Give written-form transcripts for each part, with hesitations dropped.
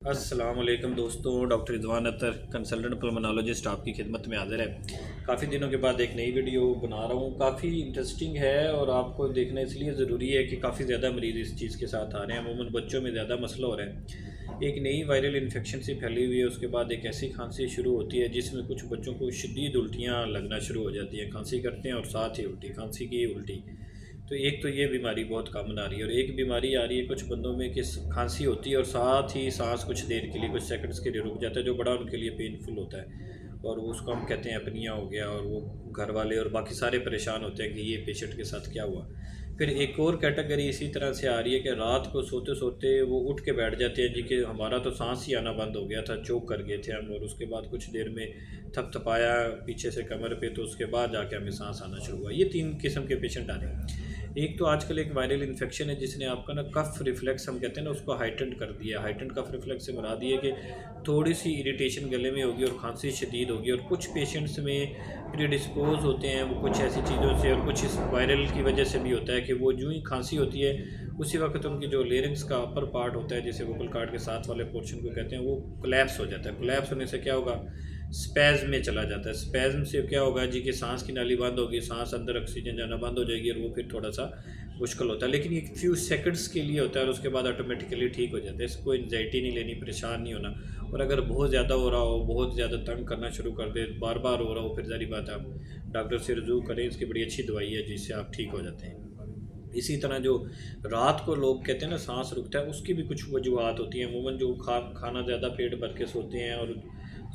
अस्सलाम वालेकुम दोस्तों, डॉक्टर रिजवान अतर कंसल्टेंट पल्मोनोलॉजिस्ट आपकी खिदमत में हाज़िर है। काफ़ी दिनों के बाद एक नई वीडियो बना रहा हूँ। काफ़ी इंटरेस्टिंग है और आपको देखना इसलिए ज़रूरी है कि काफ़ी ज़्यादा मरीज़ इस चीज़ के साथ आ रहे हैं। अमूमन बच्चों में ज़्यादा मसला हो रहा है। एक नई वायरल इन्फेक्शन सी फैली हुई है, उसके बाद एक ऐसी खांसी शुरू होती है जिसमें कुछ बच्चों को शदीद उल्टियाँ लगना शुरू हो जाती हैं। खांसी करते हैं और साथ ही उल्टी, खांसी की उल्टी। तो एक तो ये बीमारी बहुत कॉमन आ रही है और एक बीमारी आ रही है कुछ बंदों में कि खांसी होती है और साथ ही सांस कुछ देर के लिए, कुछ सेकंड्स के लिए रुक जाता है, जो बड़ा उनके लिए पेनफुल होता है और उसको हम कहते हैं अपनिया हो गया। और वो घर वाले और बाकी सारे परेशान होते हैं कि ये पेशेंट के साथ क्या हुआ। फिर एक और कैटेगरी इसी तरह से आ रही है कि रात को सोते सोते वो उठ के बैठ जाते हैं जी कि हमारा तो सांस ही आना बंद हो गया था, चोक कर गए थे हम, और उसके बाद कुछ देर में थपथपाया पीछे से कमर पे, तो उसके बाद जाके हमें सांस आना शुरू हुआ। ये तीन किस्म के पेशेंट आ रहे हैं। एक तो आजकल एक वायरल इन्फेक्शन है जिसने आपका ना कफ रिफ्लेक्स हम कहते हैं ना, उसको हाइटेंड कर दिया। हाइटेंड कफ रिफ्लेक्स से मुराद ये कि थोड़ी सी इरिटेशन गले में होगी और खांसी शदीद होगी। और कुछ पेशेंट्स में प्रीडिस्पोज होते हैं वो कुछ ऐसी चीज़ों से, और कुछ इस वायरल की वजह से भी होता है कि वो जो ही खांसी होती है उसी वक्त उनकी जो लेरिंग्स का अपर पार्ट होता है, जैसे वोकल कार्ड के साथ वाले पोर्शन को कहते हैं, वो कोलैप्स हो जाता है। कोलैप्स होने से क्या होगा, स्पैज़म में चला जाता है। स्पैज़म से क्या होगा जी कि सांस की नाली बंद होगी, सांस अंदर ऑक्सीजन जाना बंद हो जाएगी और वो फिर थोड़ा सा मुश्किल होता है। लेकिन ये फ्यू सेकंड्स के लिए होता है और उसके बाद ऑटोमेटिकली ठीक हो जाता है। इसको एंजाइटी नहीं लेनी, परेशान नहीं होना। और अगर बहुत ज़्यादा हो रहा हो, बहुत ज़्यादा तंग करना शुरू कर दे, बार बार हो रहा हो, फिर ज़ाहिर बात है आप डॉक्टर से रुजू करें। इसकी बड़ी अच्छी दवाई है जिससे आप ठीक हो जाते हैं। इसी तरह जो रात को लोग कहते हैं ना सांस रुकता है, उसकी भी कुछ वजूहत होती हैं। अमूमन जो खाना ज़्यादा पेट भर के सोते हैं और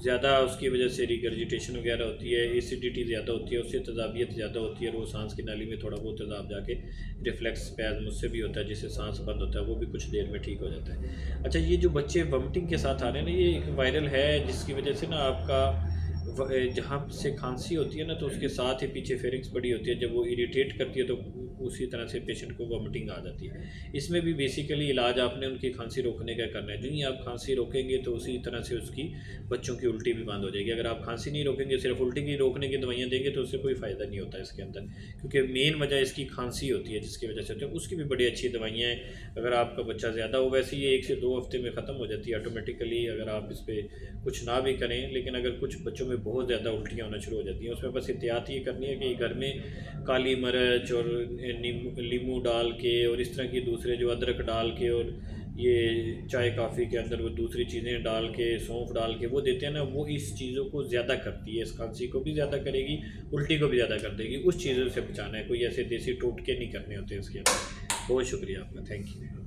ज़्यादा उसकी वजह से रिगर्जिटेशन वगैरह होती है, एसिडिटी ज़्यादा होती है, उससे तेज़ाबियत ज़्यादा होती है और वो सांस की नाली में थोड़ा बहुत तेज़ाब जाके रिफ्लेक्स स्पैज़म उससे भी होता है जिससे सांस बंद होता है, वो भी कुछ देर में ठीक हो जाता है। अच्छा, ये जो बच्चे वमिटिंग के साथ आ रहे हैं ना, ये एक वायरल है जिसकी वजह से ना आपका जहाँ से खांसी होती है ना, तो उसके साथ ही पीछे फेरिंग्स बड़ी होती है। जब वो इरिटेट करती है तो उसी तरह से पेशेंट को वॉमिटिंग आ जाती है। इसमें भी बेसिकली इलाज आपने उनकी खांसी रोकने का करना है। जो ही आप खांसी रोकेंगे तो उसी तरह से उसकी बच्चों की उल्टी भी बंद हो जाएगी। अगर आप खांसी नहीं रोकेंगे, सिर्फ उल्टी की रोकने की दवाइयाँ देंगे, तो उससे कोई फ़ायदा नहीं होता इसके अंदर, क्योंकि मेन वजह इसकी खांसी होती है जिसकी वजह से होती है। उसकी भी बड़ी अच्छी दवाइयाँ हैं। अगर आपका बच्चा ज़्यादा हो, वैसे ये 1 से 2 हफ्ते में ख़त्म हो जाती है ऑटोमेटिकली अगर आप इस पर कुछ ना भी करें। लेकिन अगर कुछ बच्चों में बहुत ज़्यादा उल्टियाँ होना शुरू हो जाती हैं, उसमें बस एहतियात ये करनी है कि घर में काली मिर्च और नींबू डाल के और इस तरह की दूसरे जो अदरक डाल के और ये चाय कॉफ़ी के अंदर वो दूसरी चीज़ें डाल के, सौंफ डाल के वो देते हैं ना, वो इस चीज़ों को ज़्यादा करती है। इस खांसी को भी ज़्यादा करेगी, उल्टी को भी ज़्यादा कर देगी। उस चीज़ों से बचाना है, कोई ऐसे देसी टोटके नहीं करने होते इसके अंदर। बहुत शुक्रिया आपका, थैंक यू।